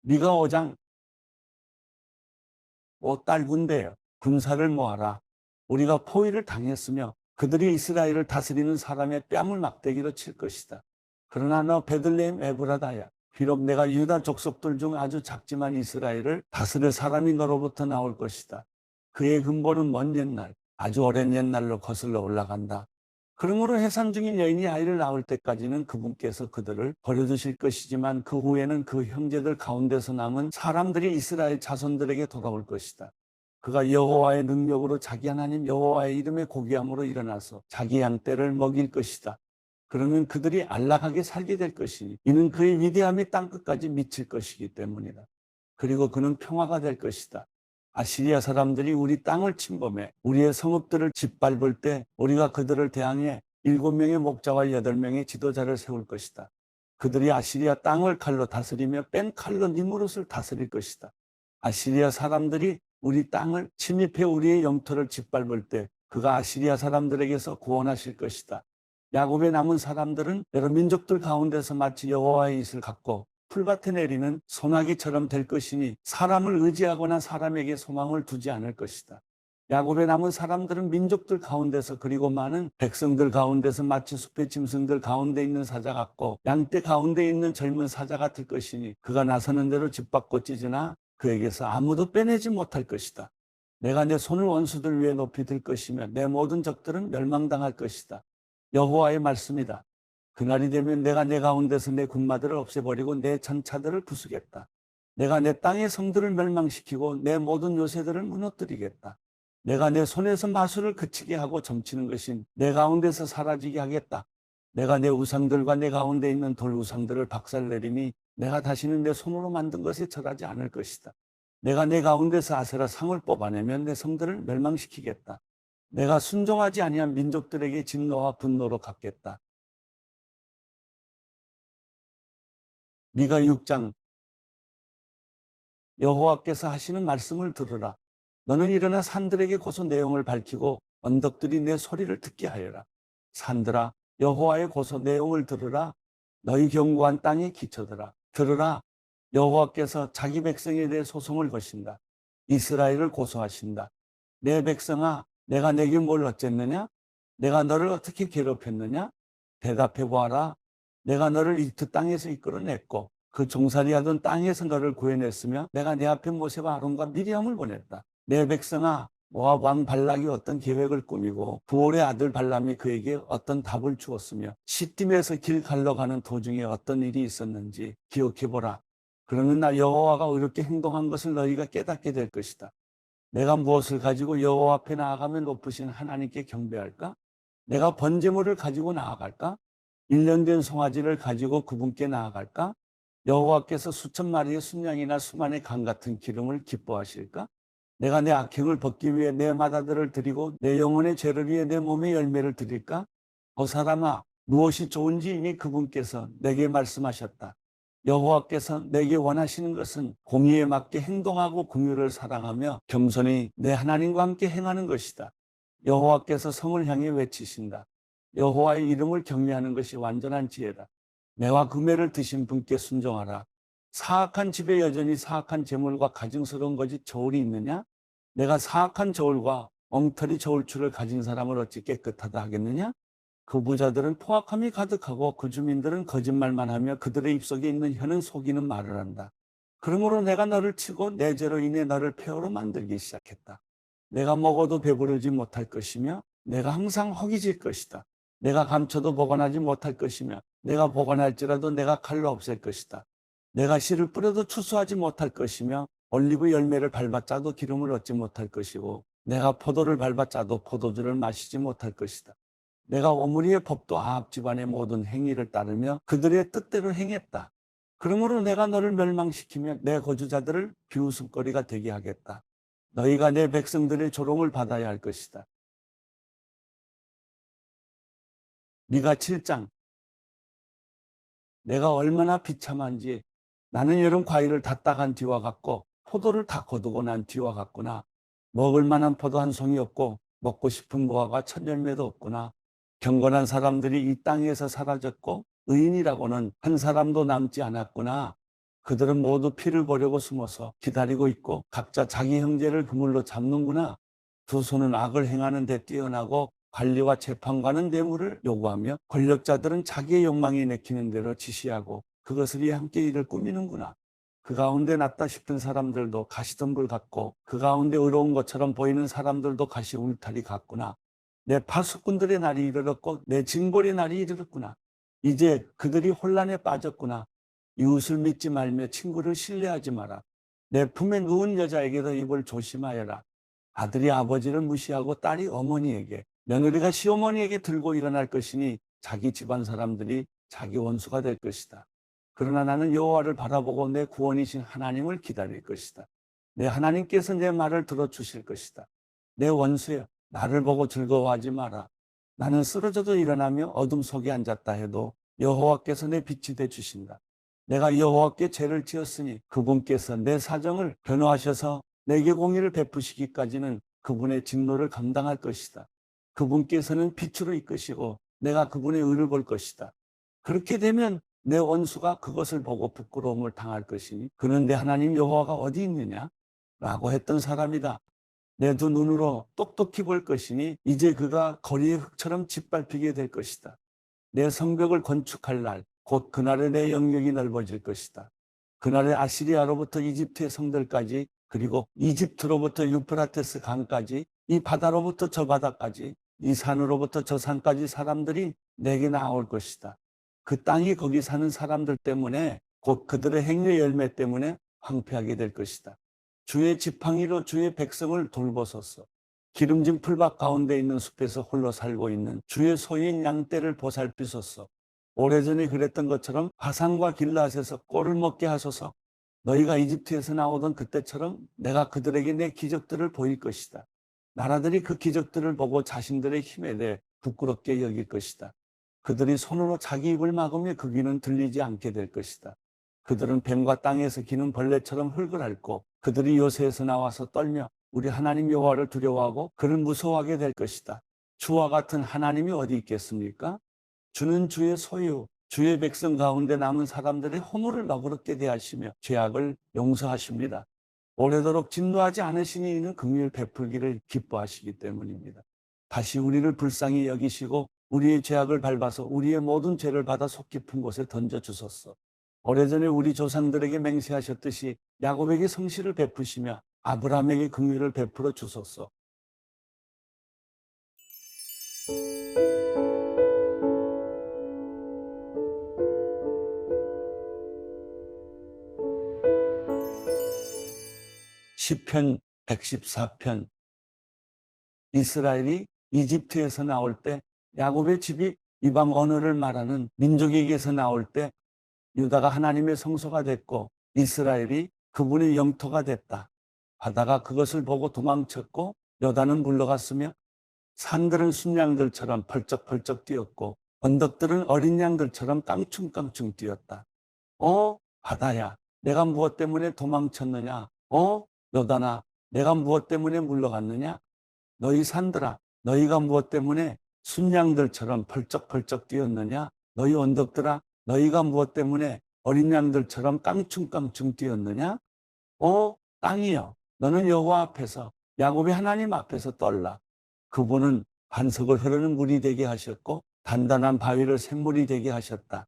미가 5장 5달 군대여 군사를 모아라. 우리가 포위를 당했으며 그들이 이스라엘을 다스리는 사람의 뺨을 막대기로 칠 것이다. 그러나 너 베들레헴 에브라다야, 비록 내가 유다 족속들 중 아주 작지만 이스라엘을 다스릴 사람이 너로부터 나올 것이다. 그의 근본은 먼 옛날, 아주 오랜 옛날로 거슬러 올라간다. 그러므로 해산 중인 여인이 아이를 낳을 때까지는 그분께서 그들을 버려두실 것이지만 그 후에는 그 형제들 가운데서 남은 사람들이 이스라엘 자손들에게 돌아올 것이다. 그가 여호와의 능력으로 자기 하나님 여호와의 이름의 고귀함으로 일어나서 자기 양떼를 먹일 것이다. 그러면 그들이 안락하게 살게 될 것이니 이는 그의 위대함이 땅끝까지 미칠 것이기 때문이다. 그리고 그는 평화가 될 것이다. 아시리아 사람들이 우리 땅을 침범해 우리의 성읍들을 짓밟을 때 우리가 그들을 대항해 7명의 목자와 8명의 지도자를 세울 것이다. 그들이 아시리아 땅을 칼로 다스리며 뺀 칼로 니무롯을 다스릴 것이다. 아시리아 사람들이 우리 땅을 침입해 우리의 영토를 짓밟을 때 그가 아시리아 사람들에게서 구원하실 것이다. 야곱의 남은 사람들은 여러 민족들 가운데서 마치 여호와의 이슬 같고 풀밭에 내리는 소나기처럼 될 것이니 사람을 의지하거나 사람에게 소망을 두지 않을 것이다. 야곱의 남은 사람들은 민족들 가운데서 그리고 많은 백성들 가운데서 마치 숲의 짐승들 가운데 있는 사자 같고 양떼 가운데 있는 젊은 사자 같을 것이니 그가 나서는 대로 짓밟고 찢으나 그에게서 아무도 빼내지 못할 것이다. 내가 내 손을 원수들 위에 높이 들 것이며 내 모든 적들은 멸망당할 것이다. 여호와의 말씀이다. 그날이 되면 내가 내 가운데서 내 군마들을 없애버리고 내 전차들을 부수겠다. 내가 내 땅의 성들을 멸망시키고 내 모든 요새들을 무너뜨리겠다. 내가 내 손에서 마술을 그치게 하고 점치는 것인 내 가운데서 사라지게 하겠다. 내가 내 우상들과 내 가운데 있는 돌 우상들을 박살내리니 내가 다시는 내 손으로 만든 것에 절하지 않을 것이다. 내가 내 가운데서 아세라 상을 뽑아내면 내 성들을 멸망시키겠다. 내가 순종하지 아니한 민족들에게 진노와 분노로 갚겠다. 미가 6장 여호와께서 하시는 말씀을 들으라. 너는 일어나 산들에게 고소 내용을 밝히고 언덕들이 내 소리를 듣게 하여라. 산들아 여호와의 고소 내용을 들으라. 너희 견고한 땅에 기초들아 들으라. 여호와께서 자기 백성에 대해 소송을 거신다. 이스라엘을 고소하신다. 내 백성아 내가 내게 뭘 어쨌느냐? 내가 너를 어떻게 괴롭혔느냐? 대답해 보아라. 내가 너를 이집트 땅에서 이끌어냈고 그 종살이하던 땅에서 너를 구해냈으며 내가 내 앞에 모세와 아론과 미리암을 보냈다. 내 백성아 모압 왕 발락이 어떤 계획을 꾸미고 부올의 아들 발람이 그에게 어떤 답을 주었으며 시딤에서 길 갈러가는 도중에 어떤 일이 있었는지 기억해보라. 그러면 나 여호와가 의롭게 행동한 것을 너희가 깨닫게 될 것이다. 내가 무엇을 가지고 여호와 앞에 나아가면 높으신 하나님께 경배할까? 내가 번제물을 가지고 나아갈까? 1년 된 송아지를 가지고 그분께 나아갈까? 여호와께서 수천 마리의 순양이나 수만의 강 같은 기름을 기뻐하실까? 내가 내 악행을 벗기 위해 내 마다들을 드리고 내 영혼의 죄를 위해 내 몸의 열매를 드릴까? 사람아 무엇이 좋은지 이미 그분께서 내게 말씀하셨다. 여호와께서 내게 원하시는 것은 공의에 맞게 행동하고 공의를 사랑하며 겸손히 내 하나님과 함께 행하는 것이다. 여호와께서 성을 향해 외치신다. 여호와의 이름을 경외하는 것이 완전한 지혜다. 매와 금해를 드신 분께 순종하라. 사악한 집에 여전히 사악한 재물과 가증스러운 것이 저울이 있느냐? 내가 사악한 저울과 엉터리 저울추를 가진 사람을 어찌 깨끗하다 하겠느냐? 그 부자들은 포악함이 가득하고 그 주민들은 거짓말만 하며 그들의 입속에 있는 혀는 속이는 말을 한다. 그러므로 내가 너를 치고 내 죄로 인해 너를 폐허로 만들기 시작했다. 내가 먹어도 배부르지 못할 것이며 내가 항상 허기질 것이다. 내가 감춰도 보관하지 못할 것이며 내가 보관할지라도 내가 칼로 없앨 것이다. 내가 씨를 뿌려도 추수하지 못할 것이며 올리브 열매를 밟아 짜도 기름을 얻지 못할 것이고 내가 포도를 밟아 짜도 포도주를 마시지 못할 것이다. 내가 오므리의 법도 아합 집안의 모든 행위를 따르며 그들의 뜻대로 행했다. 그러므로 내가 너를 멸망시키며 내 거주자들을 비웃음거리가 되게 하겠다. 너희가 내 백성들의 조롱을 받아야 할 것이다. 미가 7장 내가 얼마나 비참한지 나는 여름 과일을 다 따간 뒤와 같고 포도를 다 거두고 난 뒤와 같구나. 먹을 만한 포도 한 송이 없고 먹고 싶은 무화과 첫 열매도 없구나. 경건한 사람들이 이 땅에서 사라졌고 의인이라고는 한 사람도 남지 않았구나. 그들은 모두 피를 보려고 숨어서 기다리고 있고 각자 자기 형제를 그물로 잡는구나. 두 손은 악을 행하는 데 뛰어나고 관리와 재판관은 뇌물을 요구하며 권력자들은 자기의 욕망이 내키는 대로 지시하고 그것을 위해 함께 일을 꾸미는구나. 그 가운데 낫다 싶은 사람들도 가시덤불 같고 그 가운데 의로운 것처럼 보이는 사람들도 가시 울타리 같구나. 내 파수꾼들의 날이 이르렀고 내 징벌의 날이 이르렀구나. 이제 그들이 혼란에 빠졌구나. 이웃을 믿지 말며 친구를 신뢰하지 마라. 내 품에 누운 여자에게도 입을 조심하여라. 아들이 아버지를 무시하고 딸이 어머니에게, 며느리가 시어머니에게 들고 일어날 것이니 자기 집안 사람들이 자기 원수가 될 것이다. 그러나 나는 여호와를 바라보고 내 구원이신 하나님을 기다릴 것이다. 내 하나님께서 내 말을 들어주실 것이다. 내 원수여, 나를 보고 즐거워하지 마라. 나는 쓰러져도 일어나며 어둠 속에 앉았다 해도 여호와께서 내 빛이 돼 주신다. 내가 여호와께 죄를 지었으니 그분께서 내 사정을 변호하셔서 내게 공의를 베푸시기까지는 그분의 진노를 감당할 것이다. 그분께서는 빛으로 이끄시고 내가 그분의 의를 볼 것이다. 그렇게 되면 내 원수가 그것을 보고 부끄러움을 당할 것이니 그는 내 하나님 여호와가 어디 있느냐? 라고 했던 사람이다. 내 두 눈으로 똑똑히 볼 것이니 이제 그가 거리의 흙처럼 짓밟히게 될 것이다. 내 성벽을 건축할 날, 곧 그날에 내 영역이 넓어질 것이다. 그날에 아시리아로부터 이집트의 성들까지, 그리고 이집트로부터 유프라테스 강까지, 이 바다로부터 저 바다까지, 이 산으로부터 저 산까지 사람들이 내게 나올 것이다. 그 땅이 거기 사는 사람들 때문에, 곧 그들의 행위의 열매 때문에 황폐하게 될 것이다. 주의 지팡이로 주의 백성을 돌보소서. 기름진 풀밭 가운데 있는 숲에서 홀로 살고 있는 주의 소유인 양떼를 보살피소서. 오래전에 그랬던 것처럼 바산과 길라앗에서 꼴을 먹게 하소서. 너희가 이집트에서 나오던 그때처럼 내가 그들에게 내 기적들을 보일 것이다. 나라들이 그 기적들을 보고 자신들의 힘에 대해 부끄럽게 여길 것이다. 그들이 손으로 자기 입을 막으며 그 귀는 들리지 않게 될 것이다. 그들은 뱀과 땅에서 기는 벌레처럼 흙을 핥고 그들이 요새에서 나와서 떨며 우리 하나님 여호와를 두려워하고 그를 무서워하게 될 것이다. 주와 같은 하나님이 어디 있겠습니까? 주는 주의 소유, 주의 백성 가운데 남은 사람들의 허물을 너그럽게 대하시며 죄악을 용서하십니다. 오래도록 진노하지 않으시니 이는 긍휼 베풀기를 기뻐하시기 때문입니다. 다시 우리를 불쌍히 여기시고 우리의 죄악을 밟아서 우리의 모든 죄를 받아 속 깊은 곳에 던져주소서. 오래전에 우리 조상들에게 맹세하셨듯이 야곱에게 성실을 베푸시며 아브라함에게 긍휼을 베풀어 주소서. 시편 114편. 이스라엘이 이집트에서 나올 때 야곱의 집이 이방 언어를 말하는 민족에게서 나올 때 유다가 하나님의 성소가 됐고 이스라엘이 그분의 영토가 됐다. 바다가 그것을 보고 도망쳤고 여다는 물러갔으며 산들은 순양들처럼 펄쩍펄쩍 뛰었고 언덕들은 어린 양들처럼 깡충깡충 뛰었다. 바다야, 내가 무엇 때문에 도망쳤느냐? 여다나, 내가 무엇 때문에 물러갔느냐? 너희 산들아, 너희가 무엇 때문에 순양들처럼 펄쩍펄쩍 뛰었느냐? 너희 언덕들아, 너희가 무엇 때문에 어린 양들처럼 깡충깡충 뛰었느냐? 땅이여, 너는 여호와 앞에서 야곱의 하나님 앞에서 떨라. 그분은 반석을 흐르는 물이 되게 하셨고 단단한 바위를 샘물이 되게 하셨다.